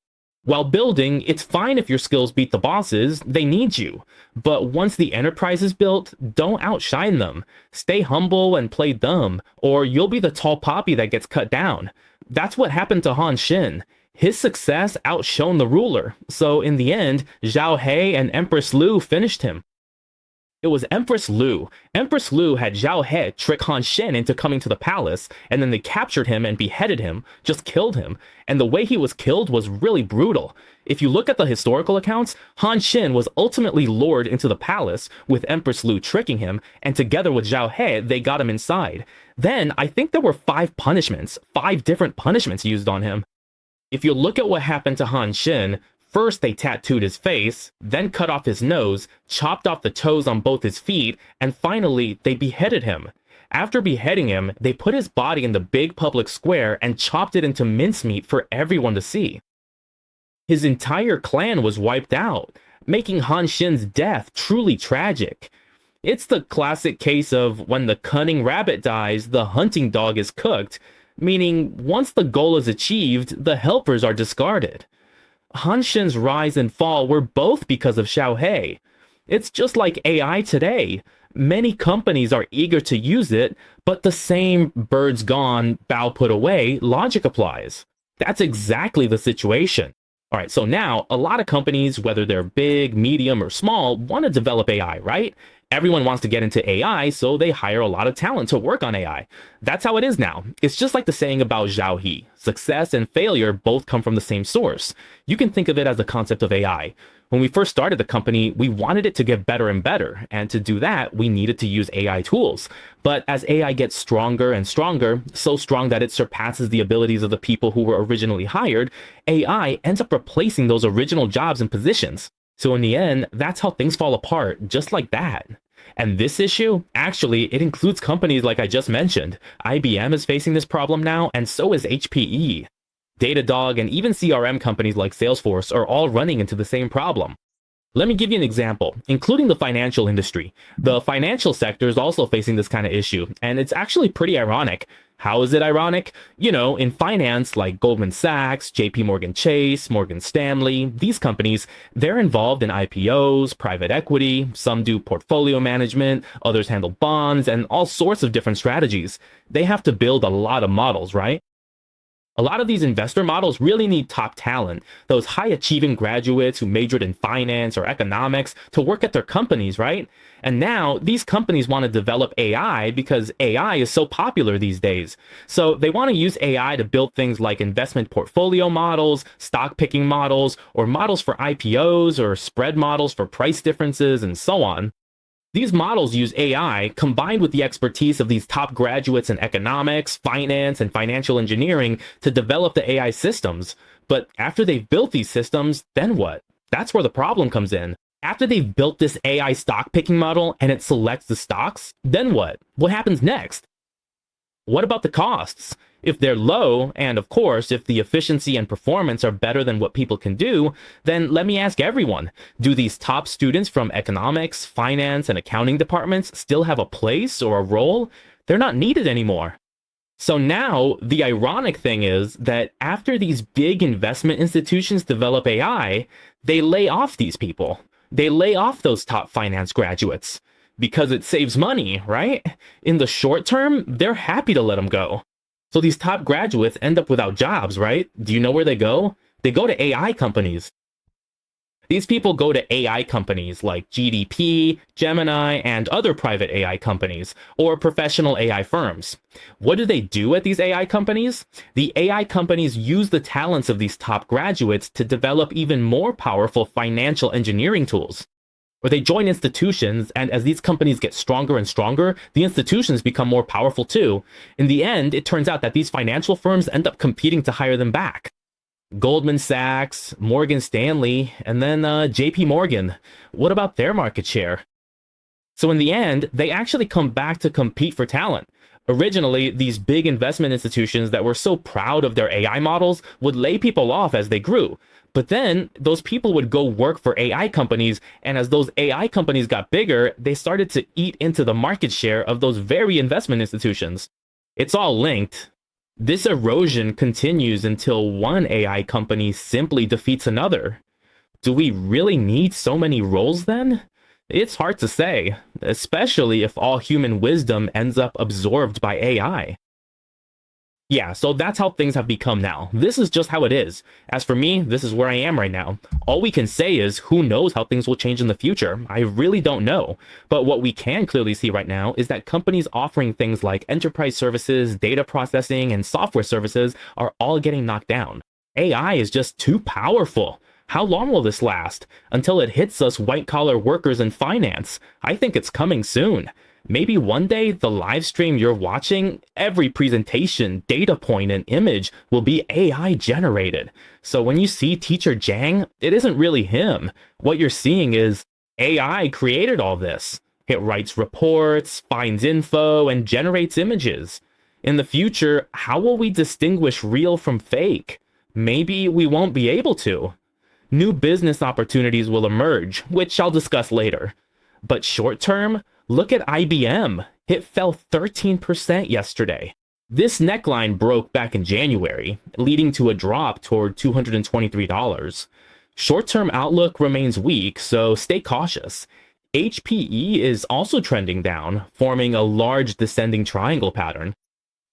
While building, it's fine if your skills beat the bosses, they need you. But once the enterprise is built, don't outshine them. Stay humble and play dumb, or you'll be the tall poppy that gets cut down. That's what happened to Han Xin. His success outshone the ruler, so in the end, Zhao He and Empress Liu finished him. It was Empress Liu. Empress Liu had Zhao He trick Han Xin into coming to the palace, and then they captured him and beheaded him, just killed him. And the way he was killed was really brutal. If you look at the historical accounts, Han Xin was ultimately lured into the palace, with Empress Liu tricking him, and together with Zhao He, they got him inside. Then, I think there were 5 different punishments used on him. If you look at what happened to Han Xin, first, they tattooed his face, then cut off his nose, chopped off the toes on both his feet, and finally, they beheaded him. After beheading him, they put his body in the big public square and chopped it into mincemeat for everyone to see. His entire clan was wiped out, making Han Xin's death truly tragic. It's the classic case of when the cunning rabbit dies, the hunting dog is cooked, meaning once the goal is achieved, the helpers are discarded. Han Xin's rise and fall were both because of Zhao He. It's just like AI today. Many companies are eager to use it, but the same birds gone, bow put away logic applies. That's exactly the situation. All right, so now a lot of companies, whether they're big, medium, or small, want to develop AI, right? Everyone wants to get into AI, so they hire a lot of talent to work on AI. That's how it is now. It's just like the saying about Zhao He. Success and failure both come from the same source. You can think of it as the concept of AI. When we first started the company, we wanted it to get better and better, and to do that, we needed to use AI tools. But as AI gets stronger and stronger, so strong that it surpasses the abilities of the people who were originally hired, AI ends up replacing those original jobs and positions. So in the end, that's how things fall apart, just like that. And this issue, actually, it includes companies like I just mentioned. IBM is facing this problem now, and so is HPE. Datadog and even CRM companies like Salesforce are all running into the same problem. Let me give you an example, including the financial industry. The financial sector is also facing this kind of issue, and it's actually pretty ironic. How is it ironic? You know, in finance, like Goldman Sachs, JP Morgan Chase, Morgan Stanley, these companies, they're involved in IPOs, private equity, some do portfolio management, others handle bonds, and all sorts of different strategies. They have to build a lot of models, right? A lot of these investor models really need top talent, those high-achieving graduates who majored in finance or economics to work at their companies, right? And now these companies want to develop AI because AI is so popular these days. So they want to use AI to build things like investment portfolio models, stock picking models, or models for IPOs or spread models for price differences and so on. These models use AI combined with the expertise of these top graduates in economics, finance, and financial engineering to develop the AI systems. But after they've built these systems, then what? That's where the problem comes in. After they've built this AI stock picking model and it selects the stocks, then what? What happens next? What about the costs? If they're low, and of course, if the efficiency and performance are better than what people can do, then let me ask everyone, do these top students from economics, finance, and accounting departments still have a place or a role? They're not needed anymore. So now, the ironic thing is that after these big investment institutions develop AI, they lay off these people. They lay off those top finance graduates. Because it saves money, right? In the short term, they're happy to let them go. So these top graduates end up without jobs, right? Do you know where they go? They go to AI companies. These people go to AI companies like GDP, Gemini, and other private AI companies, or professional AI firms. What do they do at these AI companies? The AI companies use the talents of these top graduates to develop even more powerful financial engineering tools. Or they join institutions, and as these companies get stronger and stronger, the institutions become more powerful too. In the end, it turns out that these financial firms end up competing to hire them back. Goldman Sachs, Morgan Stanley, and then JP Morgan. What about their market share? So in the end, they actually come back to compete for talent. Originally, these big investment institutions that were so proud of their AI models would lay people off as they grew. But then those people would go work for AI companies, and as those AI companies got bigger, they started to eat into the market share of those very investment institutions. It's all linked. This erosion continues until one AI company simply defeats another. Do we really need so many roles then? It's hard to say, especially if all human wisdom ends up absorbed by AI. Yeah, so that's how things have become now. This is just how it is. As for me, this is where I am right now. All we can say is, who knows how things will change in the future? I really don't know. But what we can clearly see right now is that companies offering things like enterprise services, data processing, and software services are all getting knocked down. AI is just too powerful. How long will this last? Until it hits us white-collar workers in finance. I think it's coming soon. Maybe one day, the live stream you're watching, every presentation, data point, and image will be AI generated. So when you see Teacher Jang, it isn't really him. What you're seeing is AI created all this. It writes reports, finds info, and generates images. In the future, how will we distinguish real from fake? Maybe we won't be able to. New business opportunities will emerge, which I'll discuss later. But short term, look at IBM. It fell 13% yesterday. This neckline broke back in January, leading to a drop toward $223. Short-term outlook remains weak, so stay cautious. HPE is also trending down, forming a large descending triangle pattern.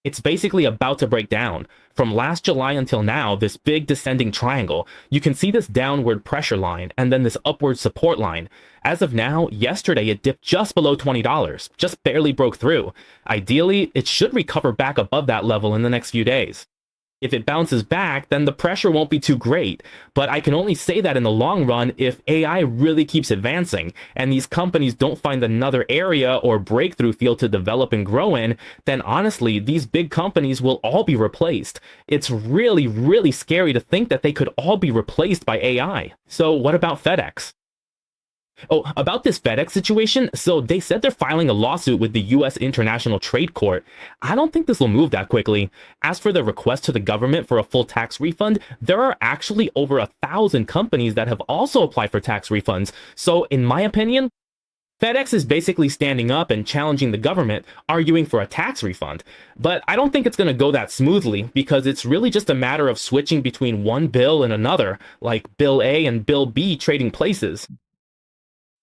It's basically about to break down. From last July until now, this big descending triangle, you can see this downward pressure line and then this upward support line. As of now, yesterday it dipped just below $20, just barely broke through. Ideally, it should recover back above that level in the next few days. If it bounces back, then the pressure won't be too great. But I can only say that in the long run if AI really keeps advancing and these companies don't find another area or breakthrough field to develop and grow in, then honestly, these big companies will all be replaced. It's really, really scary to think that they could all be replaced by AI. So what about FedEx? Oh, about this FedEx situation, so they said they're filing a lawsuit with the U.S. International Trade Court. I don't think this will move that quickly. As for the request to the government for a full tax refund, there are actually over 1,000 companies that have also applied for tax refunds. So in my opinion, FedEx is basically standing up and challenging the government, arguing for a tax refund. But I don't think it's going to go that smoothly because it's really just a matter of switching between one bill and another, like Bill A and Bill B trading places.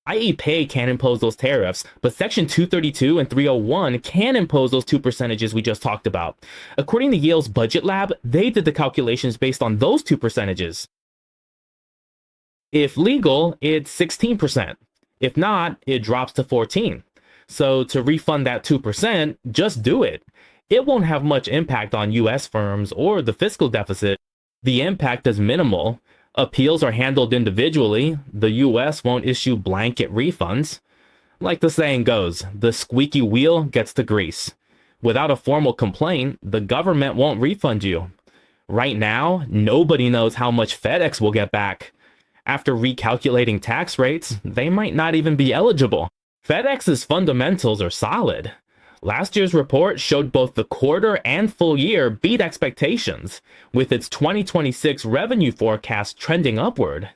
I.e. Pay can't impose those tariffs, but Section 232 and 301 can impose those 2% we just talked about. According to Yale's Budget Lab, they did the calculations based on those 2%. If legal, it's 16%. If not, it drops to 14%. So to refund that 2%, just do it. It won't have much impact on US firms or the fiscal deficit. The impact is minimal. Appeals are handled individually. The US won't issue blanket refunds. Like the saying goes, the squeaky wheel gets the grease. Without a formal complaint, the government won't refund you. Right now, nobody knows how much FedEx will get back. After recalculating tax rates, they might not even be eligible. FedEx's fundamentals are solid. Last year's report showed both the quarter and full year beat expectations, with its 2026 revenue forecast trending upward.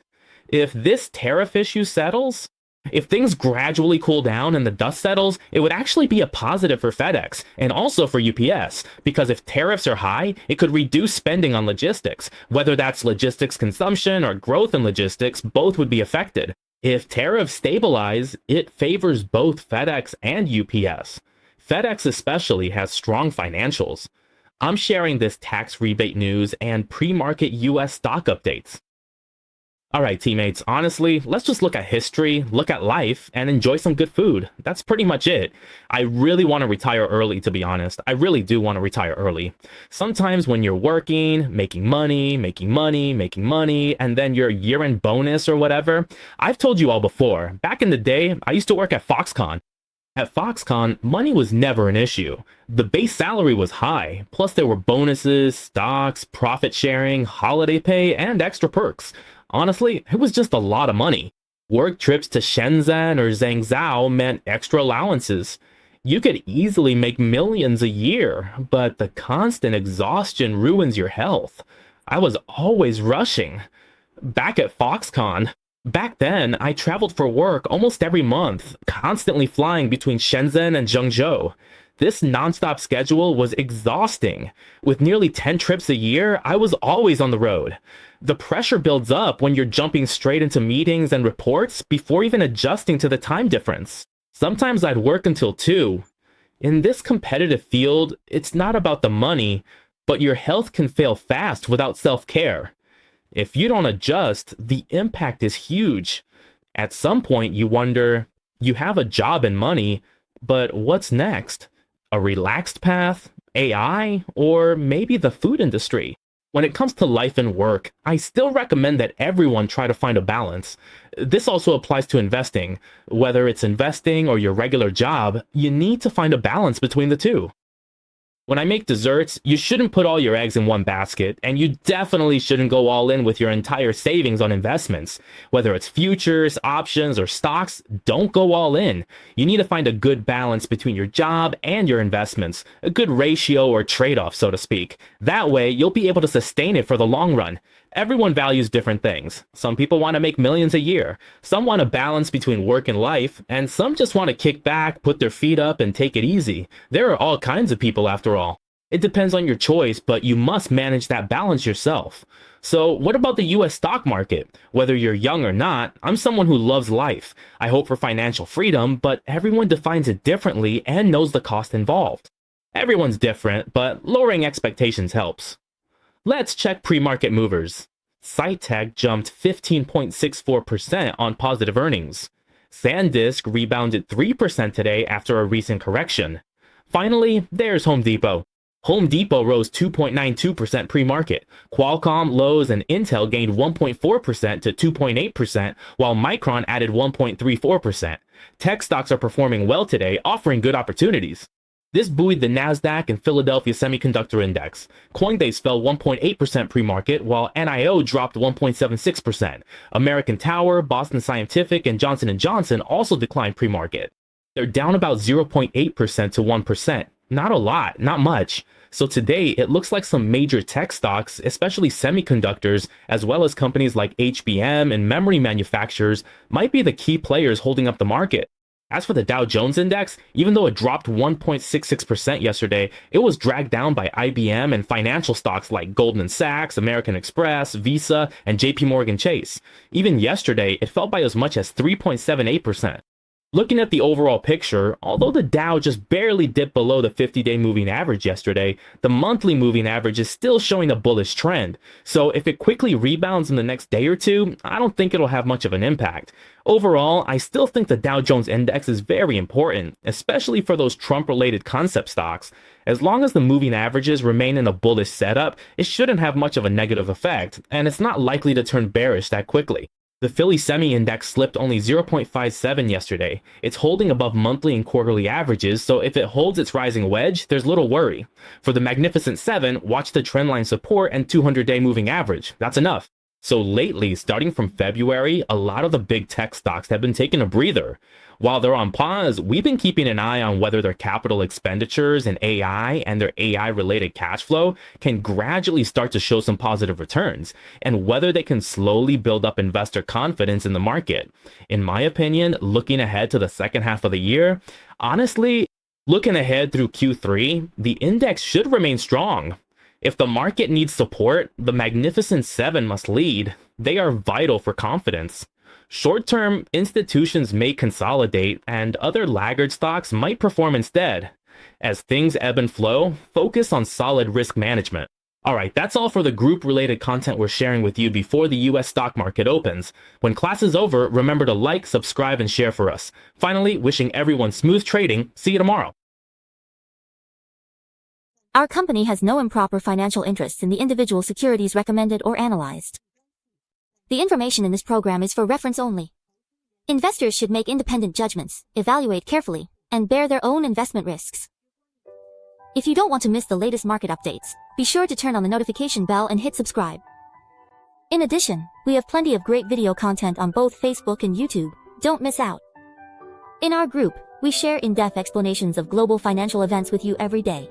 If this tariff issue settles, if things gradually cool down and the dust settles, it would actually be a positive for FedEx and also for UPS, because if tariffs are high, it could reduce spending on logistics. Whether that's logistics consumption or growth in logistics, both would be affected. If tariffs stabilize, it favors both FedEx and UPS. FedEx especially has strong financials. I'm sharing this tax rebate news and pre-market US stock updates. All right, teammates, honestly, let's just look at history, look at life, and enjoy some good food. That's pretty much it. I really want to retire early, to be honest. I really do want to retire early. Sometimes when you're working, making money, and then your year-end bonus or whatever, I've told you all before, back in the day, I used to work at Foxconn. At Foxconn, money was never an issue. The base salary was high, plus there were bonuses, stocks, profit sharing, holiday pay, and extra perks. Honestly, it was just a lot of money. Work trips to Shenzhen or Zhangzhou meant extra allowances. You could easily make millions a year, but the constant exhaustion ruins your health. I was always rushing. Back at Foxconn, back then, I traveled for work almost every month, constantly flying between Shenzhen and Zhengzhou. This nonstop schedule was exhausting. With nearly 10 trips a year, I was always on the road. The pressure builds up when you're jumping straight into meetings and reports before even adjusting to the time difference. Sometimes I'd work until 2. In this competitive field, it's not about the money, but your health can fail fast without self-care. If you don't adjust, the impact is huge. At some point, you wonder, you have a job and money, but what's next? A relaxed path, AI, or maybe the food industry? When it comes to life and work, I still recommend that everyone try to find a balance. This also applies to investing. Whether it's investing or your regular job, you need to find a balance between the two. When I make desserts, you shouldn't put all your eggs in one basket, and you definitely shouldn't go all in with your entire savings on investments. Whether it's futures, options, or stocks, don't go all in. You need to find a good balance between your job and your investments, a good ratio or trade-off, so to speak. That way, you'll be able to sustain it for the long run. Everyone values different things. Some people want to make millions a year. Some want a balance between work and life, and some just want to kick back, put their feet up, and take it easy. There are all kinds of people after all. It depends on your choice, but you must manage that balance yourself. So what about the US stock market? Whether you're young or not, I'm someone who loves life. I hope for financial freedom, but everyone defines it differently and knows the cost involved. Everyone's different, but lowering expectations helps. Let's check pre-market movers. SciTech jumped 15.64% on positive earnings. SanDisk rebounded 3% today after a recent correction. Finally, there's Home Depot. Home Depot rose 2.92% pre-market. Qualcomm, Lowe's, and Intel gained 1.4% to 2.8%, while Micron added 1.34%. Tech stocks are performing well today, offering good opportunities. This buoyed the Nasdaq and Philadelphia Semiconductor Index. Coinbase fell 1.8% pre-market, while NIO dropped 1.76%. American Tower, Boston Scientific, and Johnson & Johnson also declined pre-market. They're down about 0.8% to 1%. Not a lot, not much. So today, it looks like some major tech stocks, especially semiconductors, as well as companies like HBM and memory manufacturers, might be the key players holding up the market. As for the Dow Jones Index, even though it dropped 1.66% yesterday, it was dragged down by IBM and financial stocks like Goldman Sachs, American Express, Visa, and JP Morgan Chase. Even yesterday, it fell by as much as 3.78%. Looking at the overall picture, although the Dow just barely dipped below the 50-day moving average yesterday, the monthly moving average is still showing a bullish trend. So if it quickly rebounds in the next day or two, I don't think it'll have much of an impact. Overall, I still think the Dow Jones Index is very important, especially for those Trump-related concept stocks. As long as the moving averages remain in a bullish setup, it shouldn't have much of a negative effect, and it's not likely to turn bearish that quickly. The Philly Semi Index slipped only 0.57 yesterday. It's holding above monthly and quarterly averages, so if it holds its rising wedge, there's little worry. For the Magnificent 7, watch the trendline support and 200-day moving average. That's enough. So lately, starting from February, a lot of the big tech stocks have been taking a breather. While they're on pause, we've been keeping an eye on whether their capital expenditures in AI and their AI-related cash flow can gradually start to show some positive returns, and whether they can slowly build up investor confidence in the market. In my opinion, looking ahead to the second half of the year, honestly, looking ahead through Q3, the index should remain strong. If the market needs support, the Magnificent 7 must lead. They are vital for confidence. Short-term, institutions may consolidate and other laggard stocks might perform instead. As things ebb and flow, focus on solid risk management. Alright, that's all for the group-related content we're sharing with you before the US stock market opens. When class is over, remember to like, subscribe, and share for us. Finally, wishing everyone smooth trading. See you tomorrow.
Our company has no improper financial interests in the individual securities recommended or analyzed. The information in this program is for reference only. Investors should make independent judgments, evaluate carefully, and bear their own investment risks. If you don't want to miss the latest market updates, be sure to turn on the notification bell and hit subscribe. In addition, we have plenty of great video content on both Facebook and YouTube. Don't miss out. In our group, we share in-depth explanations of global financial events with you every day.